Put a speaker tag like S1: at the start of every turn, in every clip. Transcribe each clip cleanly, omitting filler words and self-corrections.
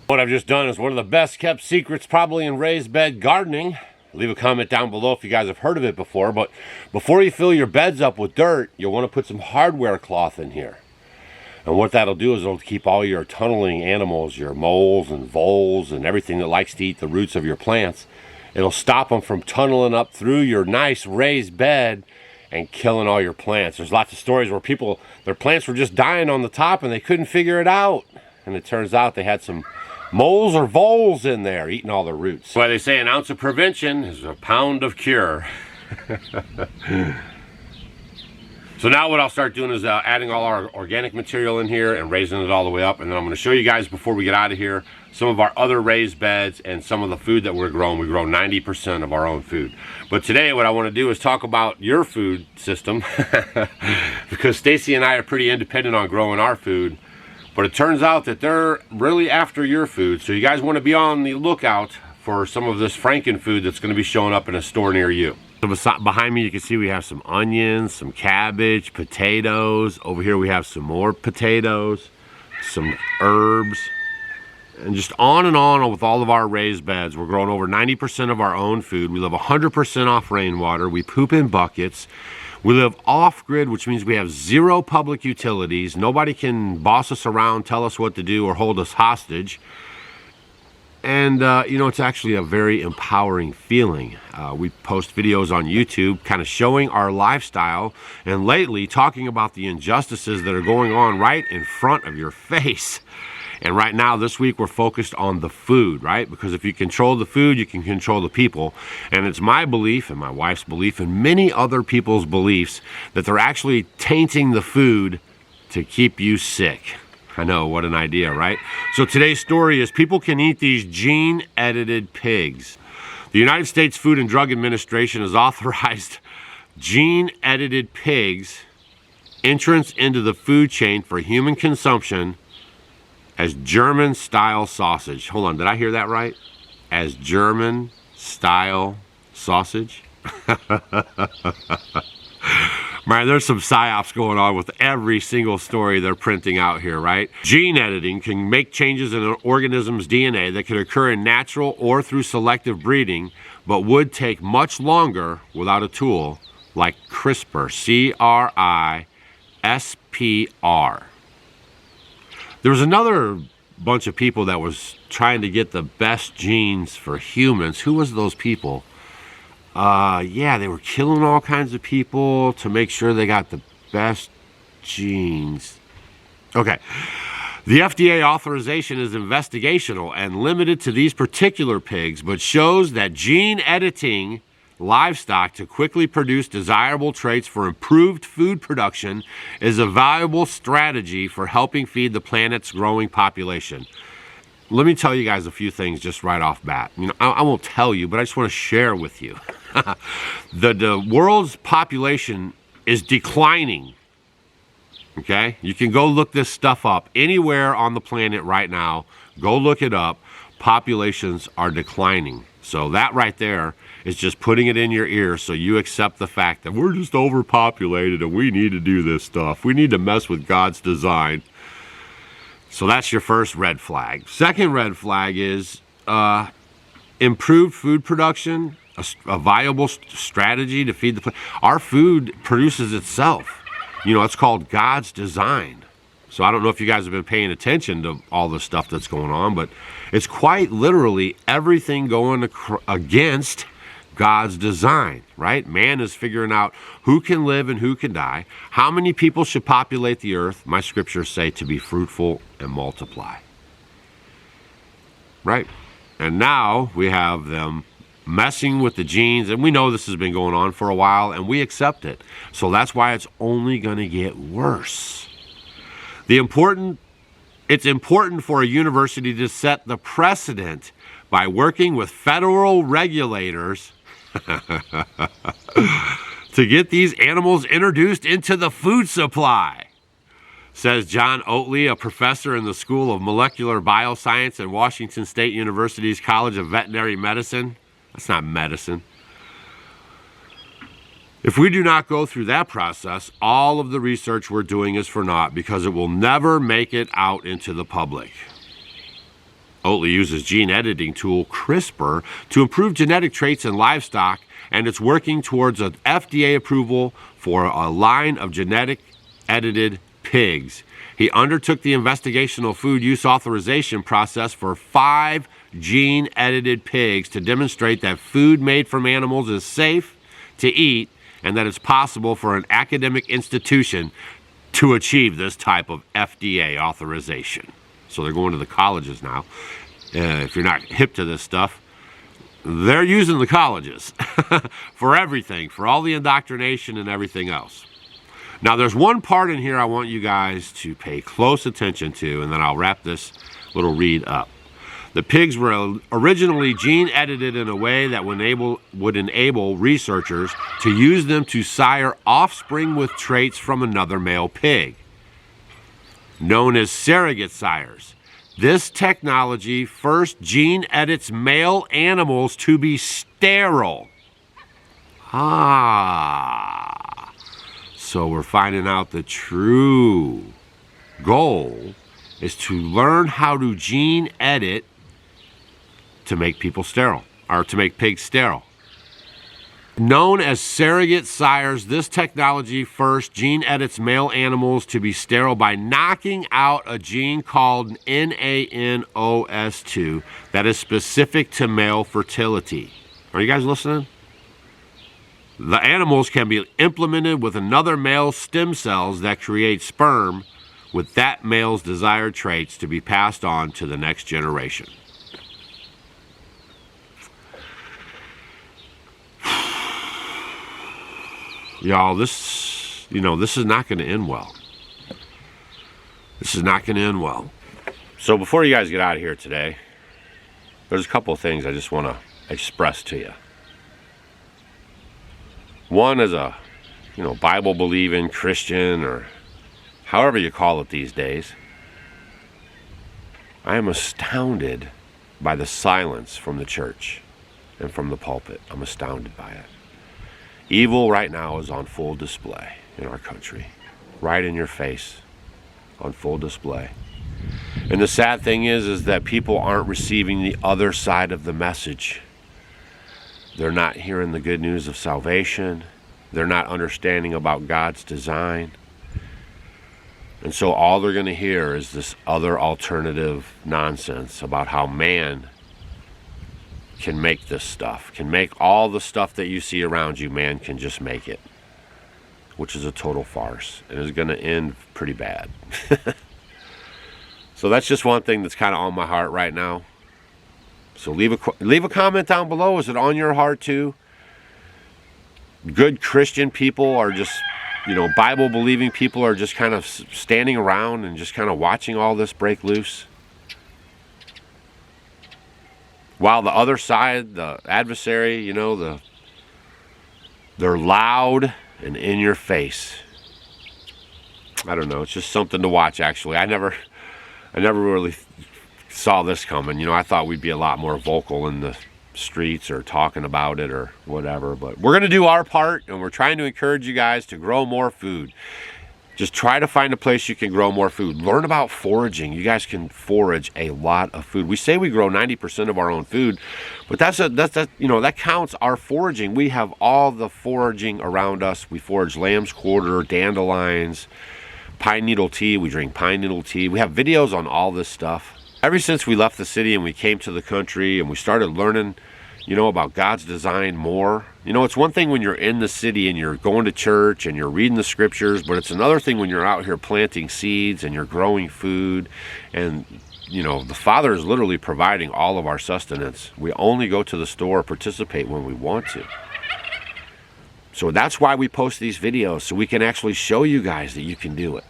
S1: What I've just done is one of the best kept secrets probably in raised bed gardening. Leave a comment down below if you guys have heard of it before. But before you fill your beds up with dirt, you'll want to put some hardware cloth in here. And what that'll do is it'll keep all your tunneling animals, your moles and voles and everything that likes to eat the roots of your plants, it'll stop them from tunneling up through your nice raised bed and killing all your plants. There's lots of stories where people, their plants were just dying on the top and they couldn't figure it out. And it turns out they had some moles or voles in there eating all the roots. That's why they say an ounce of prevention is a pound of cure. So now what I'll start doing is adding all our organic material in here and raising it all the way up. And then I'm going to show you guys before we get out of here some of our other raised beds and some of the food that we're growing. We grow 90% of our own food. But today what I want to do is talk about your food system because Stacy and I are pretty independent on growing our food. But it turns out that they're really after your food. So you guys want to be on the lookout for some of this Franken food that's going to be showing up in a store near you. So behind me you can see we have some onions, some cabbage, potatoes. Over here we have some more potatoes, some herbs, and just on and on with all of our raised beds. We're growing over 90% of our own food. We live 100% off rainwater. We poop in buckets. We live off-grid, which means we have zero public utilities. Nobody can boss us around, tell us what to do, or hold us hostage. And, you know, it's actually a very empowering feeling. We post videos on YouTube kind of showing our lifestyle and lately talking about the injustices that are going on right in front of your face. And right now, this week, we're focused on the food, right? Because if you control the food, you can control the people. And it's my belief and my wife's belief and many other people's beliefs that they're actually tainting the food to keep you sick. I know, what an idea, right? So today's story is people can eat these gene-edited pigs. The United States Food and Drug Administration has authorized gene-edited pigs' entrance into the food chain for human consumption as German-style sausage. Hold on, did I hear that right? As German-style sausage? Man, there's some psyops going on with every single story they're printing out here, right? Gene editing can make changes in an organism's DNA that could occur in natural or through selective breeding, but would take much longer without a tool like CRISPR, C-R-I-S-P-R. There was another bunch of people that was trying to get the best genes for humans. Who was those people? Yeah, they were killing all kinds of people to make sure they got the best genes. Okay. The FDA authorization is investigational and limited to these particular pigs, but shows that gene editing livestock to quickly produce desirable traits for improved food production is a valuable strategy for helping feed the planet's growing population. Let me tell you guys a few things just right off bat. You know, I won't tell you, but I just want to share with you. The world's population is declining. Okay? You can go look this stuff up anywhere on the planet right now. Go look it up. Populations are declining. So that right there is just putting it in your ear so you accept the fact that we're just overpopulated and we need to do this stuff. We need to mess with God's design. So that's your first red flag. Second red flag is improved food production, a viable strategy to feed the planet. Our food produces itself. You know, it's called God's design. So I don't know if you guys have been paying attention to all the stuff that's going on, but it's quite literally everything going against God's design, right? Man is figuring out who can live and who can die, how many people should populate the earth. My scriptures say to be fruitful and multiply, right? And now we have them messing with the genes, and we know this has been going on for a while, and we accept it. So that's why it's only going to get worse. It's important for a university to set the precedent by working with federal regulators to get these animals introduced into the food supply, says John Oatley, a professor in the School of Molecular Bioscience at Washington State University's College of Veterinary Medicine. That's not medicine. If we do not go through that process, all of the research we're doing is for naught because it will never make it out into the public. Oatly uses gene editing tool CRISPR to improve genetic traits in livestock, and it's working towards an FDA approval for a line of genetic edited pigs. He undertook the investigational food use authorization process for 5 gene edited pigs to demonstrate that food made from animals is safe to eat and that it's possible for an academic institution to achieve this type of FDA authorization. So they're going to the colleges now. If you're not hip to this stuff, they're using the colleges for everything, for all the indoctrination and everything else. Now, there's one part in here I want you guys to pay close attention to, and then I'll wrap this little read up. The pigs were originally gene edited in a way that would enable researchers to use them to sire offspring with traits from another male pig, known as surrogate sires. This technology first gene edits male animals to be sterile. So we're finding out the true goal is to learn how to gene edit to make people sterile, or to make pigs sterile. Known as surrogate sires, this technology first gene edits male animals to be sterile by knocking out a gene called NANOS2 that is specific to male fertility. Are you guys listening? The animals can be implemented with another male's stem cells that create sperm with that male's desired traits to be passed on to the next generation. Y'all, this is not going to end well. This is not going to end well. So before you guys get out of here today, there's a couple of things I just want to express to you. One, as a, Bible-believing Christian, or however you call it these days, I am astounded by the silence from the church and from the pulpit. I'm astounded by it. Evil right now is on full display in our country. Right in your face, on full display. And the sad thing is that people aren't receiving the other side of the message. They're not hearing the good news of salvation. They're not understanding about God's design. And so all they're going to hear is this other alternative nonsense about how man can make this stuff, can make all the stuff that you see around you. Man can just make it, which is a total farce and is going to end pretty bad. So that's just one thing that's kind of on my heart right now. So leave a comment down below. Is it on your heart too? Good Christian people are just, Bible believing people are just kind of standing around and just kind of watching all this break loose, while the other side, the adversary, they're loud and in your face. I don't know. It's just something to watch, actually. I never really saw this coming. I thought we'd be a lot more vocal in the streets or talking about it or whatever. But we're going to do our part, and we're trying to encourage you guys to grow more food. Just try to find a place you can grow more food. Learn about foraging. You guys can forage a lot of food. We say we grow 90% of our own food, but that counts our foraging. We have all the foraging around us. We forage lamb's quarter, dandelions, pine needle tea. We drink pine needle tea. We have videos on all this stuff. Ever since we left the city and we came to the country and we started learning, about God's design more. It's one thing when you're in the city and you're going to church and you're reading the scriptures, but it's another thing when you're out here planting seeds and you're growing food. And, the Father is literally providing all of our sustenance. We only go to the store or participate when we want to. So that's why we post these videos, so we can actually show you guys that you can do it.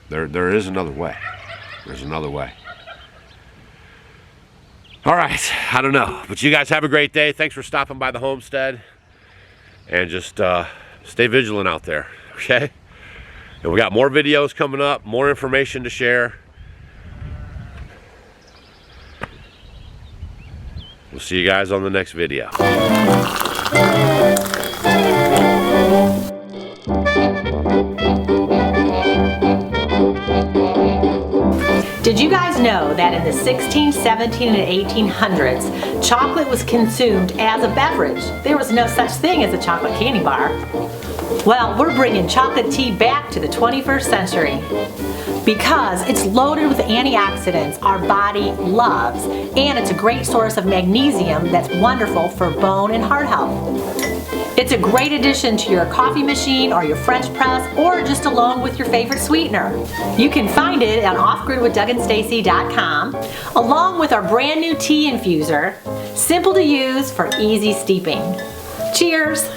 S1: There is another way. There's another way. All right, I don't know, but you guys have a great day. Thanks for stopping by the homestead, and just stay vigilant out there, okay? And we got more videos coming up, more information to share. We'll see you guys on the next video.
S2: Did Did you guys know that in the 16, 17, and 1800s, chocolate was consumed as a beverage? There was no such thing as a chocolate candy bar. Well, we're bringing chocolate tea back to the 21st century because it's loaded with antioxidants our body loves, and it's a great source of magnesium that's wonderful for bone and heart health. It's a great addition to your coffee machine or your French press, or just along with your favorite sweetener. You can find it on offgridwithdougandstacy.com, along with our brand new tea infuser, simple to use for easy steeping. Cheers!